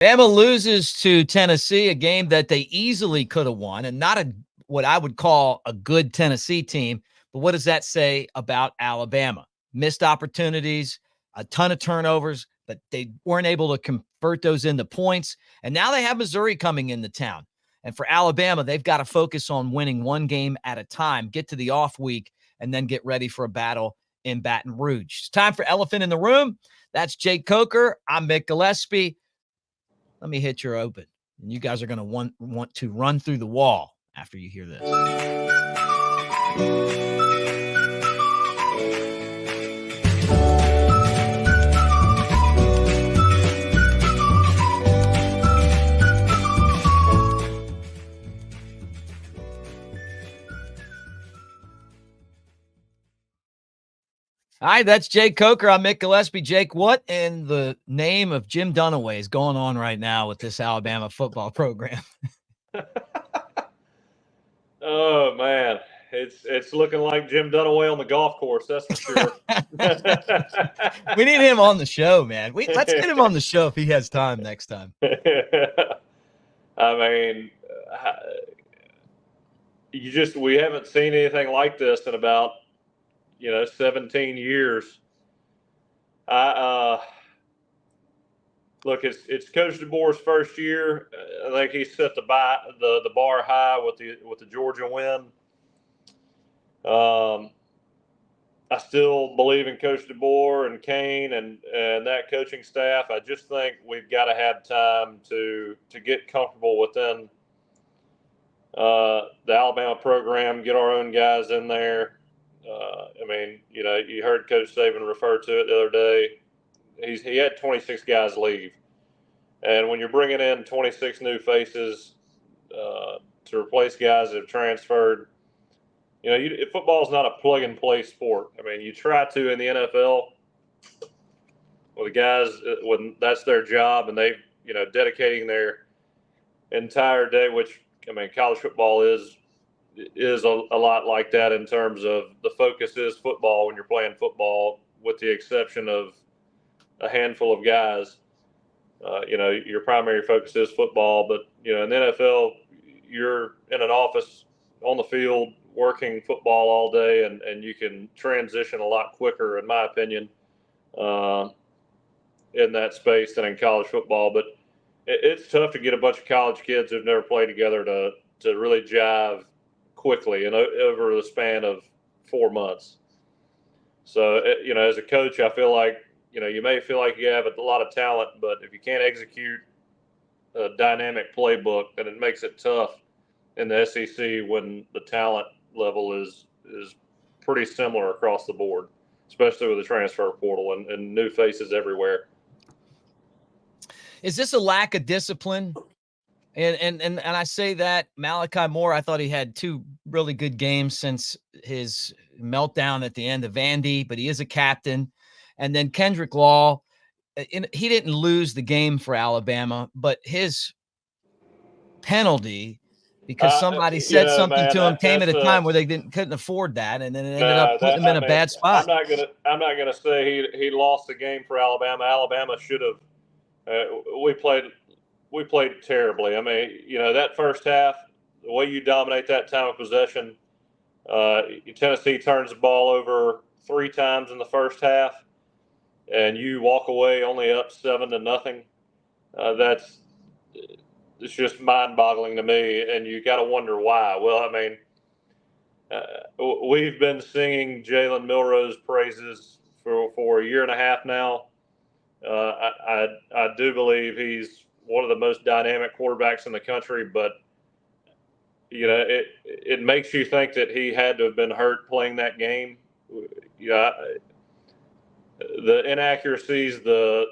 Bama loses to Tennessee, a game that they easily could have won, and not what I would call a good Tennessee team. But what does that say about Alabama? Missed opportunities, a ton of turnovers, but they weren't able to convert those into points. And now they have Missouri coming into town. And for Alabama, they've got to focus on winning one game at a time, get to the off week, and then get ready for a battle in Baton Rouge. It's time for Elephant in the Room. That's Jake Coker. I'm Mick Gillispie. Let me hit your open. And you guys are going to want to run through the wall after you hear this. Hi, that's Jake Coker. I'm Mick Gillispie. Jake, what in the name of Jim Dunaway is going on right now with this Alabama football program? Oh man, it's looking like Jim Dunaway on the golf course. That's for sure. We need him on the show, man. Let's get him on the show if he has time next time. I mean, we haven't seen anything like this in about 17 years. Look, it's Coach DeBoer's first year. I think he set the bar high with the Georgia win. I still believe in Coach DeBoer and Kane and that coaching staff. I just think we've got to have time to get comfortable within the Alabama program, get our own guys in there. I mean, you heard Coach Saban refer to it the other day. He had 26 guys leave. And when you're bringing in 26 new faces to replace guys that have transferred, football is not a plug-and-play sport. I mean, you try to in the NFL with the guys when that's their job and they, dedicating their entire day, which, I mean, college football is a lot like that in terms of the focus is football when you're playing football, with the exception of a handful of guys. Your primary focus is football, but, in the NFL, you're in an office on the field working football all day, and you can transition a lot quicker, in my opinion, in that space than in college football. But it's tough to get a bunch of college kids who've never played together to really jive quickly and over the span of 4 months. So, as a coach, I feel like, you may feel like you have a lot of talent, but if you can't execute a dynamic playbook, then it makes it tough in the SEC when the talent level is pretty similar across the board, especially with the transfer portal and new faces everywhere. Is this a lack of discipline? And I say that Malachi Moore, I thought he had two really good games since his meltdown at the end of Vandy, but he is a captain. And then Kendrick Law, he didn't lose the game for Alabama, but his penalty, because somebody said something to him, came at a time where they couldn't afford that, and then it ended up putting them in a bad spot. I'm not gonna say he lost the game for Alabama. Alabama should have. We played terribly. I mean, that first half, the way you dominate that time of possession, Tennessee turns the ball over 3 times in the first half, and you walk away only up 7-0. It's just mind-boggling to me, and you got to wonder why. Well, I mean, we've been singing Jalen Milroe's praises for a year and a half now. I do believe he's one of the most dynamic quarterbacks in the country, but it makes you think that he had to have been hurt playing that game. The inaccuracies, I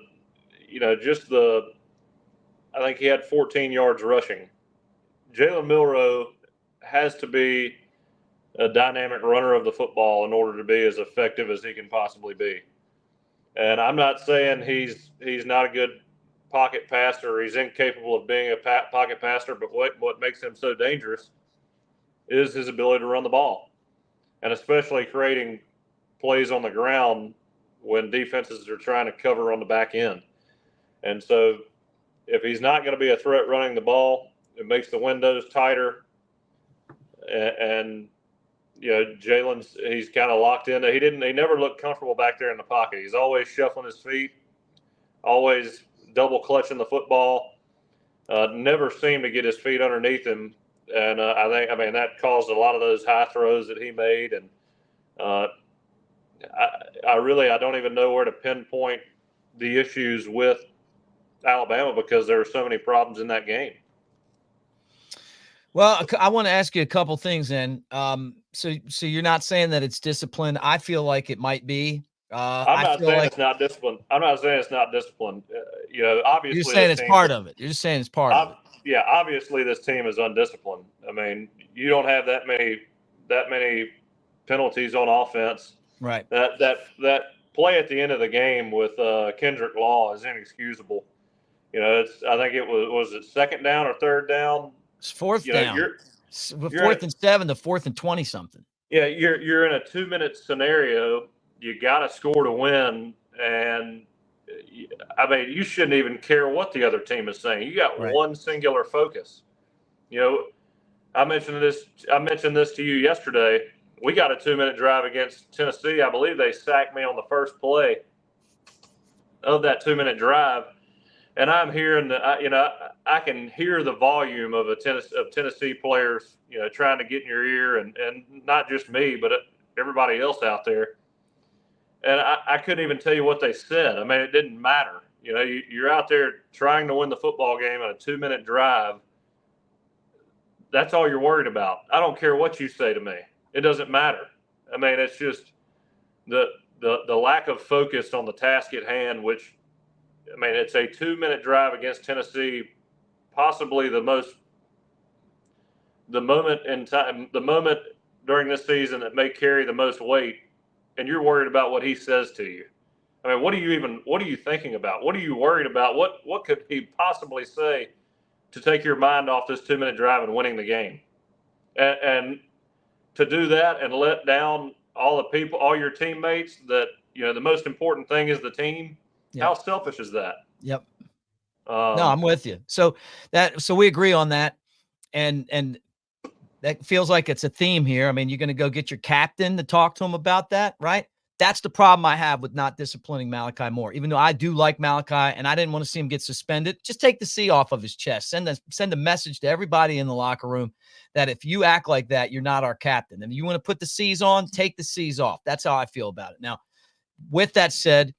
think he had 14 yards rushing. Jalen Milroe has to be a dynamic runner of the football in order to be as effective as he can possibly be. And I'm not saying he's not a good pocket passer. He's incapable of being a pocket passer, but what makes him so dangerous is his ability to run the ball, and especially creating plays on the ground when defenses are trying to cover on the back end. And so if he's not going to be a threat running the ball, it makes the windows tighter. And Jalen's, he's kind of locked in. He never looked comfortable back there in the pocket. He's always shuffling his feet, always double clutching the football. Never seemed to get his feet underneath him. And I mean, that caused a lot of those high throws that he made. And I don't even know where to pinpoint the issues with Alabama because there were so many problems in that game. Well, I want to ask you a couple things then. So you're not saying that it's discipline. I feel like it might be. I'm not saying it's not discipline. I'm not saying it's not discipline. Obviously, you're saying it's part of it. You're just saying it's part of it. Yeah, obviously this team is undisciplined. I mean, you don't have that many penalties on offense. Right. That play at the end of the game with Kendrick Law is inexcusable. I think it was it second down or third down? It's fourth down. You're 4th and 7 to 4th and 20 something. Yeah, you're in a 2-minute scenario. You got to score to win, and I mean you shouldn't even care what the other team is saying. You got one singular focus. I mentioned this to you yesterday. We got a 2-minute drive against Tennessee. I believe they sacked me on the first play of that 2-minute drive. And I'm hearing I can hear the volume of Tennessee players, trying to get in your ear, and not just me, but everybody else out there. And I couldn't even tell you what they said. I mean, it didn't matter. You're out there trying to win the football game on a 2-minute drive. That's all you're worried about. I don't care what you say to me. It doesn't matter. I mean, it's just the lack of focus on the task at hand, which, I mean, it's a 2-minute drive against Tennessee, possibly the moment in time, the moment during this season that may carry the most weight, and you're worried about what he says to you. I mean, what are you thinking about? What are you worried about? What could he possibly say to take your mind off this 2-minute drive and winning the game? And to do that and let down all the people, all your teammates, that, the most important thing is the team. Yep. How selfish is that? Yep. No, I'm with you. So we agree on that. And that feels like it's a theme here. I mean, you're going to go get your captain to talk to him about that, right? That's the problem I have with not disciplining Malachi Moore. Even though I do like Malachi and I didn't want to see him get suspended, just take the C off of his chest. Send a message to everybody in the locker room that if you act like that, you're not our captain. And if you want to put the C's on, take the C's off. That's how I feel about it. Now, with that said,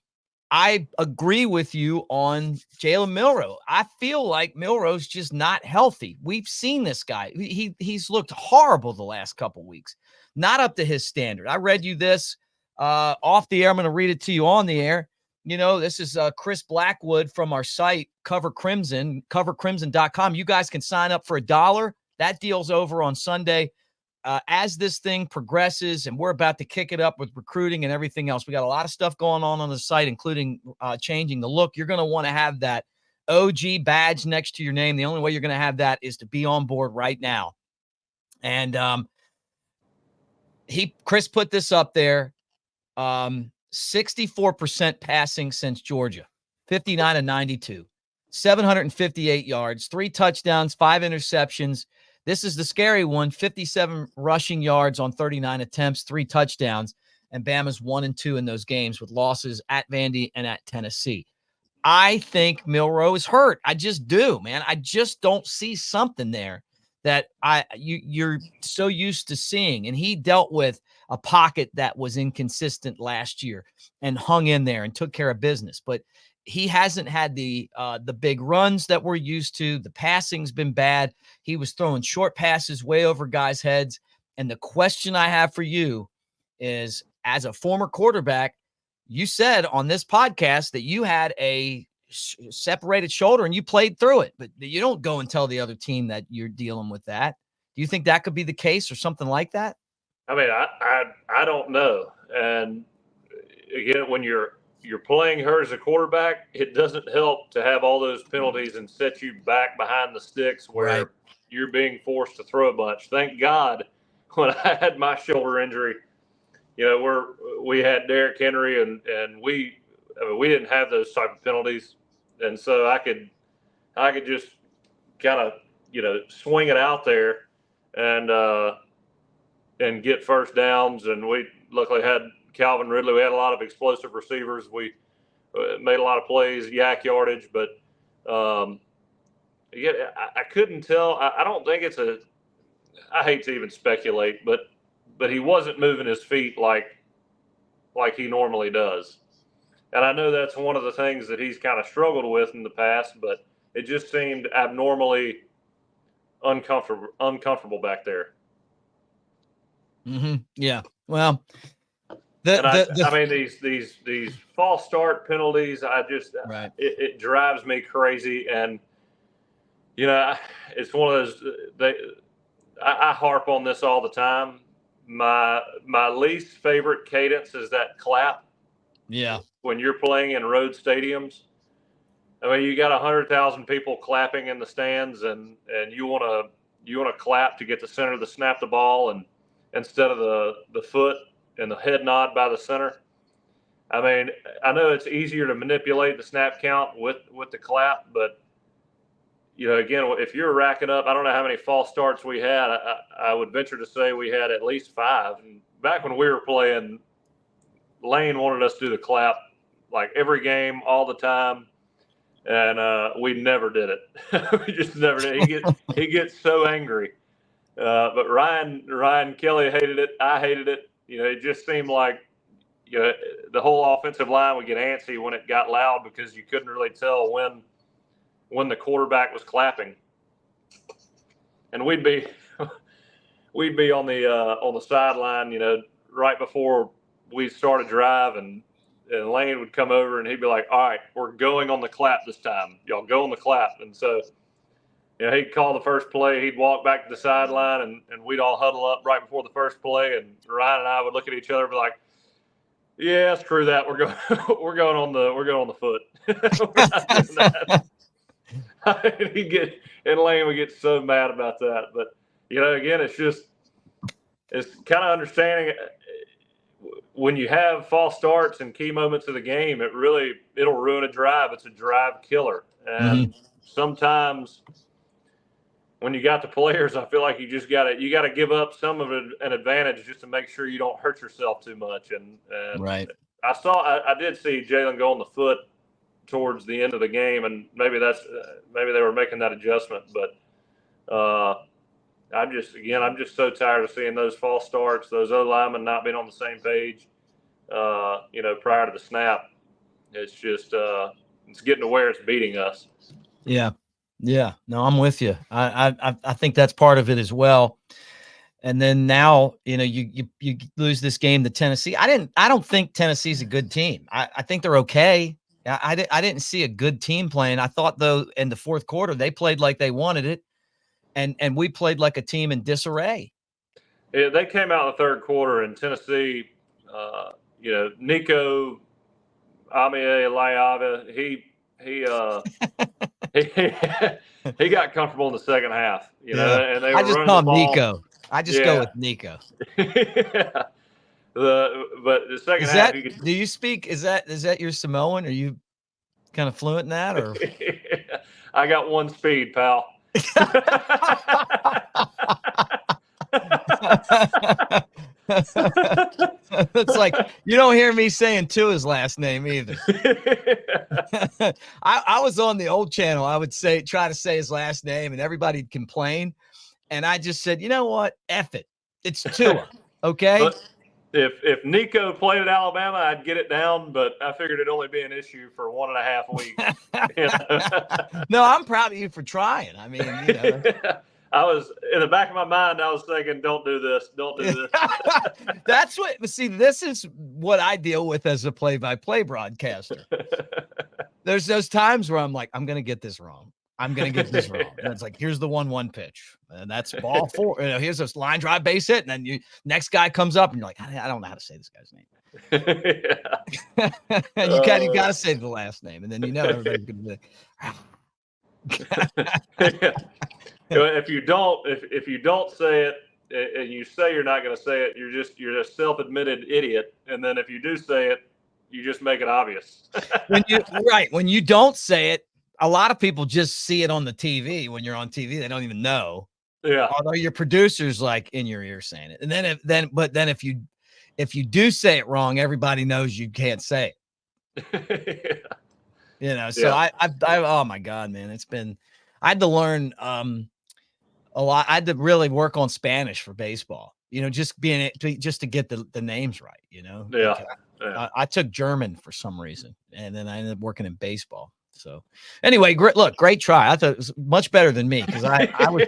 I agree with you on Jalen Milroe. I feel like Milroe's just not healthy. We've seen this guy. He's looked horrible the last couple weeks. Not up to his standard. I read you this off the air. I'm going to read it to you on the air. This is Chris Blackwood from our site, Cover Crimson, covercrimson.com. You guys can sign up for $1. That deal's over on Sunday. As this thing progresses, and we're about to kick it up with recruiting and everything else, we got a lot of stuff going on the site, including changing the look. You're going to want to have that OG badge next to your name. The only way you're going to have that is to be on board right now. And Chris put this up there. 64% passing since Georgia, 59 and 92, 758 yards, 3 touchdowns, 5 interceptions. This is the scary one, 57 rushing yards on 39 attempts, 3 touchdowns, and Bama's 1-2 in those games with losses at Vandy and at Tennessee. I think Milroe is hurt. I just do, man. I just don't see something there that you're so used to seeing. And he dealt with a pocket that was inconsistent last year and hung in there and took care of business. But he hasn't had the big runs that we're used to. The passing's been bad. He was throwing short passes way over guys' heads. And the question I have for you is, as a former quarterback, you said on this podcast that you had a separated shoulder and you played through it, but you don't go and tell the other team that you're dealing with that. Do you think that could be the case or something like that? I mean, I don't know. And again, when you're playing her as a quarterback, it doesn't help to have all those penalties and set you back behind the sticks where you're being forced to throw a bunch. Thank God when I had my shoulder injury, we had Derrick Henry and we didn't have those type of penalties. And so I could I could just kind of, swing it out there and get first downs. And we luckily had Calvin Ridley. We had a lot of explosive receivers. We made a lot of plays, yak yardage, but yeah, I couldn't tell. I don't think it's I hate to even speculate, but he wasn't moving his feet like he normally does. And I know that's one of the things that he's kind of struggled with in the past, but it just seemed abnormally uncomfortable back there. Mm-hmm. Yeah. Well, I mean, these false start penalties, right. it drives me crazy. And, it's one of those, I harp on this all the time. My least favorite cadence is that clap. Yeah. When you're playing in road stadiums, I mean, you got 100,000 people clapping in the stands, and you want to clap to get the center to snap the ball, and instead of the foot and the head nod by the center. I mean, I know it's easier to manipulate the snap count with the clap, but again, if you're racking up, I don't know how many false starts we had. I would venture to say we had at least 5. And back when we were playing, Lane wanted us to do the clap like every game, all the time, and we never did it. We just never did. He gets so angry. But Ryan Kelly hated it. I hated it. It just seemed like the whole offensive line would get antsy when it got loud because you couldn't really tell when the quarterback was clapping, and we'd be on the sideline, right before we start a drive, and Lane would come over and he'd be like, "All right, we're going on the clap this time. Y'all go on the clap." And so, he'd call the first play. He'd walk back to the sideline, and we'd all huddle up right before the first play. And Ryan and I would look at each other and be like, "Yeah, screw that. We're going on the foot." We're not doing that. And Lane would get so mad about that. But again, it's kind of understanding when you have false starts and key moments of the game, it'll ruin a drive. It's a drive killer. And sometimes when you got the players, I feel like you gotta give up some of an advantage just to make sure you don't hurt yourself too much. And right. I did see Jalen go on the foot towards the end of the game, and maybe they were making that adjustment. But I'm just so tired of seeing those false starts, those other linemen not being on the same page, prior to the snap. It's just it's getting to where it's beating us. Yeah. Yeah. No, I'm with you. I think that's part of it as well. And then now, you lose this game to Tennessee. I don't think Tennessee's a good team. I think they're okay. I didn't see a good team playing. I thought, though, in the fourth quarter, they played like they wanted it. And we played like a team in disarray. Yeah, they came out in the third quarter, and Tennessee, Nico Amialaiava, he got comfortable in the second half, and they were running the ball. Nico. I just go with Nico. Yeah. But the second half, do you speak? Is that your Samoan? Are you kind of fluent in that, or? I got one speed, pal. It's like you don't hear me saying his last name either. I was on the old channel. I would try to say his last name, and everybody'd complain. And I just said, you know what? F it. It's Tua. Okay. But if Nico played at Alabama, I'd get it down, but I figured it'd only be an issue for 1.5 weeks. No, I'm proud of you for trying. I mean, I was in the back of my mind, I was thinking, don't do this. Don't do this. This is what I deal with as a play-by-play broadcaster. There's those times where I'm like, I'm going to get this wrong. I'm going to get this wrong. And it's like, here's the 1-1 pitch. And that's ball 4. Here's this line drive base hit. And then next guy comes up and you're like, I don't know how to say this guy's name. You got to say the last name. And then everybody's going to be like, if you don't say it and you say you're not going to say it, you're a self-admitted idiot. And then if you do say it, you just make it obvious. When you don't say it, a lot of people just see it on the TV. When you're on TV, they don't even know. Yeah. Although your producer's like in your ear saying it. And then if you do say it wrong, everybody knows you can't say it. Yeah. So I oh my God, man, I had to learn a lot. I had to really work on Spanish for baseball, just to get the names right, Yeah. Like, Yeah. I took German for some reason, and then I ended up working in baseball. So anyway, great try. I thought it was much better than me because I was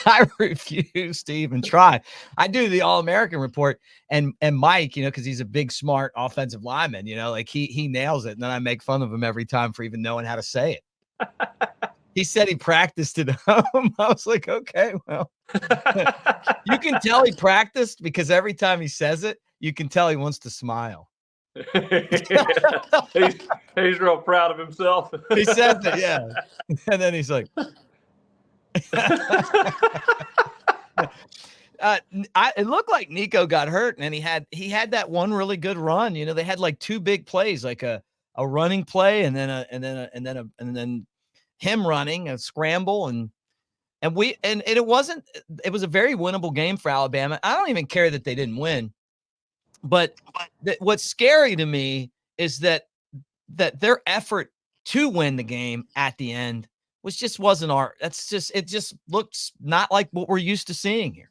I refused to even try. I do the All-American report, and Mike, because he's a big, smart offensive lineman, like he nails it, and then I make fun of him every time for even knowing how to say it. He said he practiced at home. I was like, okay, well, you can tell he practiced because every time he says it, you can tell he wants to smile. He's real proud of himself. He says it, yeah. And then he's like, it looked like Nico got hurt, and he had that one really good run. They had like two big plays, like a running play, and then him running a scramble, and it was a very winnable game for Alabama. I don't even care that they didn't win, but what's scary to me is that their effort to win the game at the end wasn't it just looks not like what we're used to seeing here.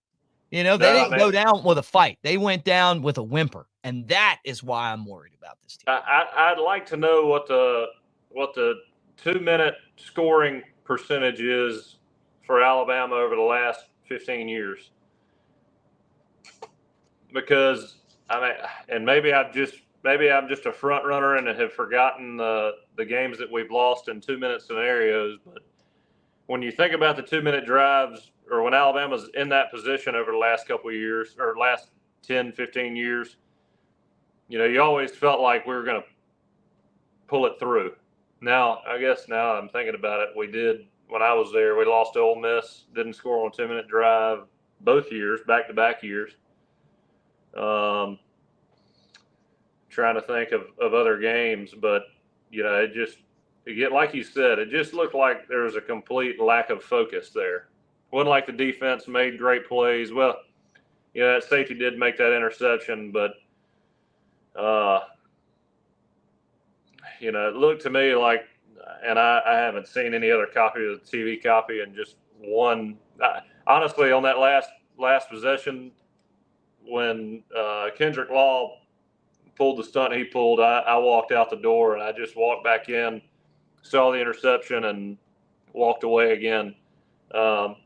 They didn't go down with a fight. They went down with a whimper. And that is why I'm worried about this team. I'd like to know what the 2-minute scoring percentage is for Alabama over the last 15 years. Because and maybe I'm just a front runner and have forgotten the games that we've lost in 2-minute scenarios. But when you think about the 2-minute drives, or when Alabama's in that position over the last couple of years, or last 10, 15 years, you always felt like we were going to pull it through. Now, I guess now I'm thinking about it, we did when I was there. We lost to Ole Miss, didn't score on a 2-minute drive both years, back-to-back years. Trying to think of other games, but like you said, it just looked like there was a complete lack of focus there. Wasn't like the defense made great plays. Well, that safety did make that interception, but it looked to me like, and I haven't seen any other copy of the TV copy, and just one. Honestly, on that last possession, when Kendrick Law pulled the stunt he pulled, I walked out the door, and I just walked back in, saw the interception, and walked away again. But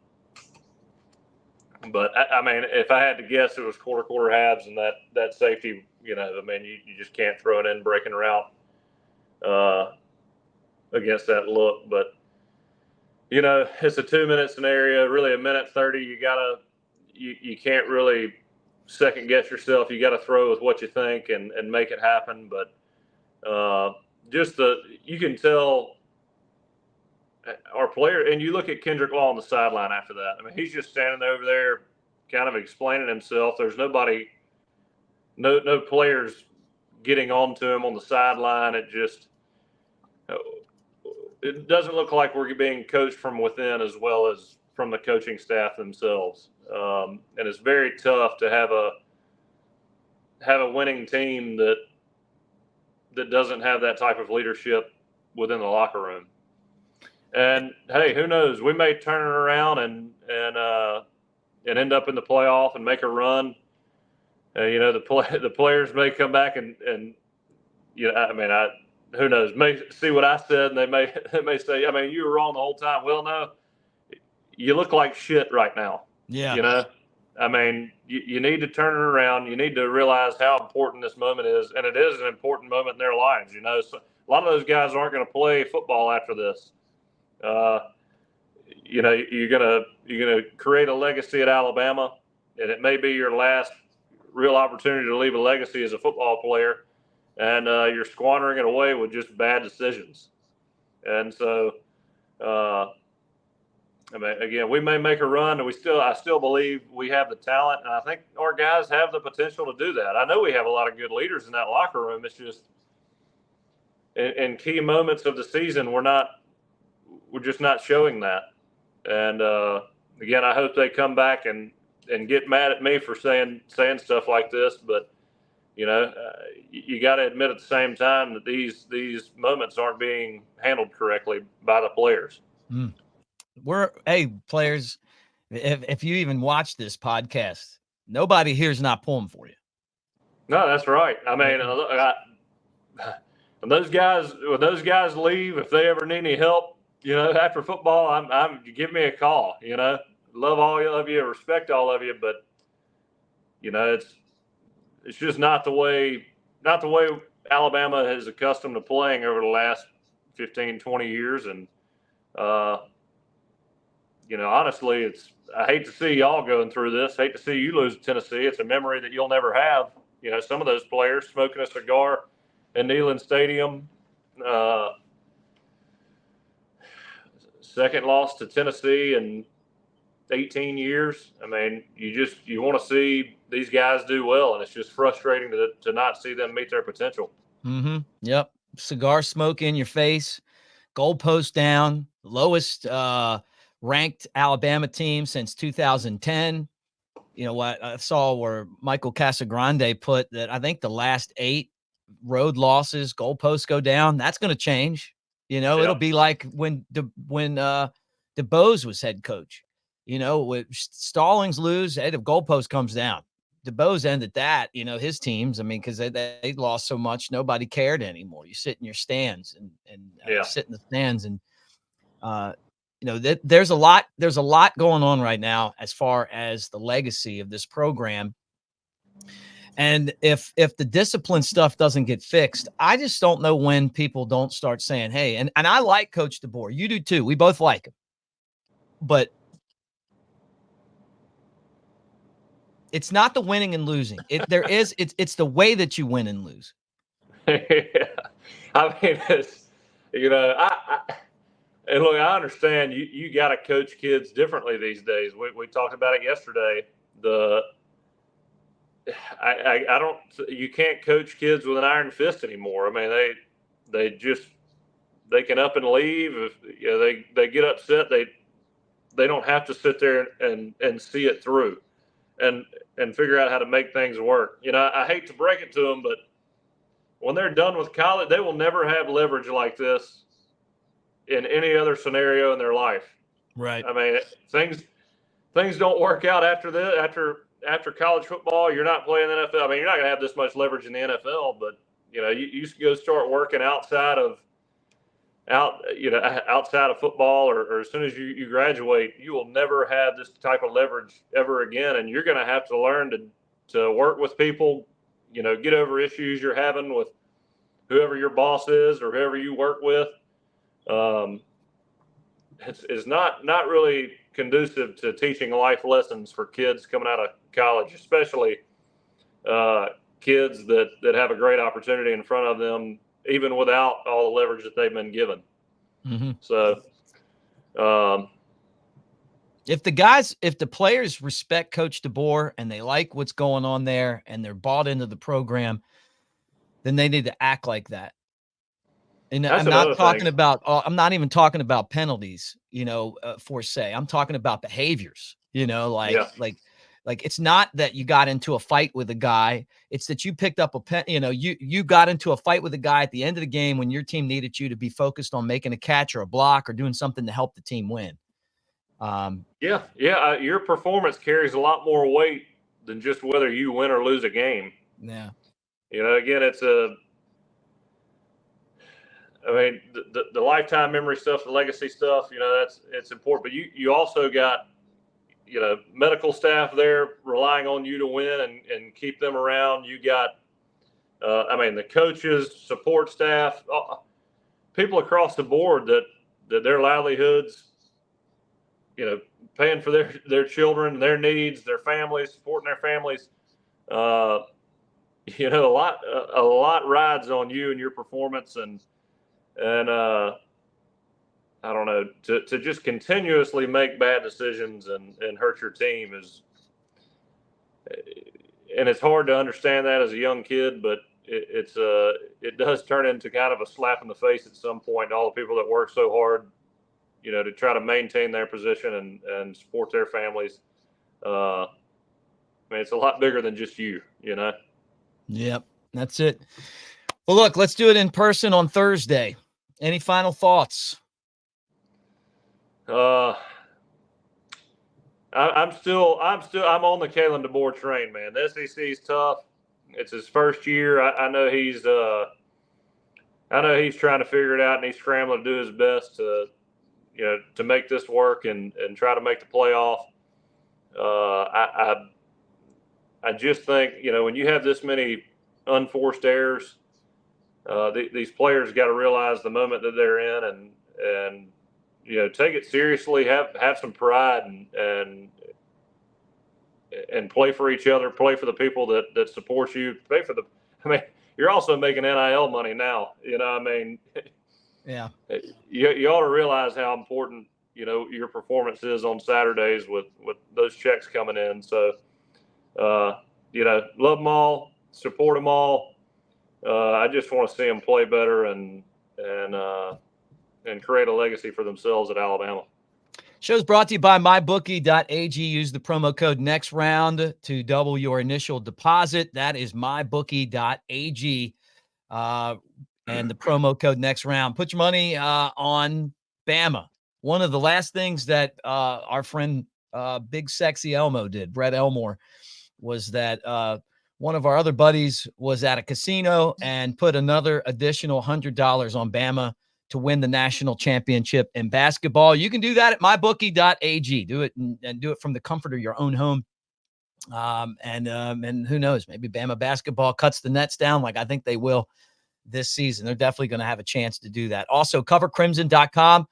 if I had to guess, it was quarter halves, and that safety, you just can't throw it in breaking route against that look. But it's a 2-minute scenario, really a minute 30. You can't really second guess yourself. You got to throw with what you think and make it happen. But you can tell our player, and you look at Kendrick Law on the sideline after that. He's just standing over there kind of explaining himself. There's nobody, no players getting onto him on the sideline. It doesn't look like we're being coached from within as well as from the coaching staff themselves. And it's very tough to have a winning team that doesn't have that type of leadership within the locker room. And hey, who knows? We may turn it around and end up in the playoff and make a run. The players may come back and who knows? May see what I said, and they may say, you were wrong the whole time. Well, no, you look like shit right now. Yeah. You need to turn it around. You need to realize how important this moment is, and it is an important moment in their lives. So a lot of those guys aren't going to play football after this. You're gonna create a legacy at Alabama, and it may be your last real opportunity to leave a legacy as a football player, and you're squandering it away with just bad decisions. And so, again, we may make a run, and I still believe we have the talent, and I think our guys have the potential to do that. I know we have a lot of good leaders in that locker room. It's just in key moments of the season, we're not we're just not showing that. And again, I hope they come back and get mad at me for saying stuff like this. But you got to admit at the same time that these moments aren't being handled correctly by the players. Hey, players, if you even watch this podcast, nobody here's not pulling for you. No, that's right. I mean, when those guys leave, if they ever need any help, after football, I'm give me a call. Love all of you, respect all of you, but it's just not the way Alabama is accustomed to playing over the last 15, 20 years. And honestly, I hate to see y'all going through this. Hate to see you lose to Tennessee. It's a memory that you'll never have. Some of those players smoking a cigar in Neyland Stadium. Second loss to Tennessee in 18 years. I mean, you want to see these guys do well, and it's just frustrating to not see them meet their potential. Mm-hmm. Yep. Cigar smoke in your face, goalpost down, lowest ranked Alabama team since 2010. What I saw where Michael Casagrande put that I think the last 8 road losses, goalposts go down. That's going to change. It'll be like when DeBoer was head coach. With Stallings lose, the goalpost comes down. DeBoer's ended that. His teams. I mean, because they lost so much, nobody cared anymore. You sit in your stands and sit in the stands, and there's a lot going on right now as far as the legacy of this program. And if the discipline stuff doesn't get fixed, I just don't know when people don't start saying, hey, and I like Coach DeBoer. You do too. We both like him. But it's not the winning and losing. It's the way that you win and lose. Yeah. I mean, and look, I understand you got to coach kids differently these days. We talked about it yesterday. You can't coach kids with an iron fist anymore. I mean, they can up and leave. If they get upset, they don't have to sit there and see it through and figure out how to make things work. I hate to break it to them, but when they're done with college, they will never have leverage like this in any other scenario in their life. Right. I mean, things don't work out after this. After college football, you're not playing the NFL. I mean, you're not going to have this much leverage in the NFL, but you go start working outside of football, or as soon as you graduate, you will never have this type of leverage ever again, and you're going to have to learn to work with people. Get over issues you're having with whoever your boss is or whoever you work with. It's not really conducive to teaching life lessons for kids coming out of college, especially kids that have a great opportunity in front of them, even without all the leverage that they've been given. Mm-hmm. So, if the players respect Coach DeBoer and they like what's going on there and they're bought into the program, then they need to act like that. And I'm not even talking about penalties, for say. I'm talking about behaviors, like it's not that you got into a fight with a guy. It's that you picked up you got into a fight with a guy at the end of the game when your team needed you to be focused on making a catch or a block or doing something to help the team win. Your performance carries a lot more weight than just whether you win or lose a game. Yeah. Again, the lifetime memory stuff, the legacy stuff, it's important. But you also got, medical staff there relying on you to win and keep them around. You got, the coaches, support staff, people across the board that their livelihoods, paying for their children, their needs, their families, supporting their families. A lot rides on you and your performance, and I don't know, to just continuously make bad decisions and hurt your team and it's hard to understand that as a young kid, but it does turn into kind of a slap in the face at some point. All the people that work so hard, to try to maintain their position and support their families. I mean, it's a lot bigger than just you. Yep, that's it. Well, look, let's do it in person on Thursday. Any final thoughts? I'm on the Kalen DeBoer train, man. The SEC is tough. It's his first year. I know he's trying to figure it out, and he's scrambling to do his best to make this work and try to make the playoff. I just think, when you have this many unforced errors, these players got to realize the moment that they're in and take it seriously, have some pride and play for each other, play for the people that support you, you're also making NIL money now, Yeah. You ought to realize how important, your performance is on Saturdays with those checks coming in. So, love them all, support them all. I just want to see them play better and create a legacy for themselves at Alabama. Show's brought to you by mybookie.ag. Use the promo code NEXTROUND to double your initial deposit. That is mybookie.ag. And the promo code NEXTROUND. Put your money on Bama. One of the last things that our friend Big Sexy Elmo did, Brett Elmore, was that one of our other buddies was at a casino and put another additional $100 on Bama to win the national championship in basketball. You can do that at mybookie.ag. Do it and do it from the comfort of your own home. And who knows, maybe Bama basketball cuts the nets down like I think they will this season. They're definitely going to have a chance to do that. Also, covercrimson.com.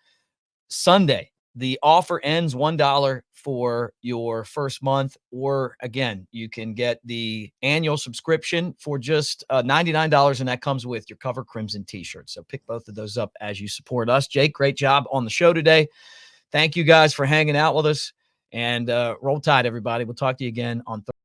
Sunday, the offer ends $1 for your first month, or again, you can get the annual subscription for just $99, and that comes with your Cover Crimson t-shirt. So pick both of those up as you support us. Jake, great job on the show today. Thank you guys for hanging out with us, and roll tide, everybody. We'll talk to you again on Thursday.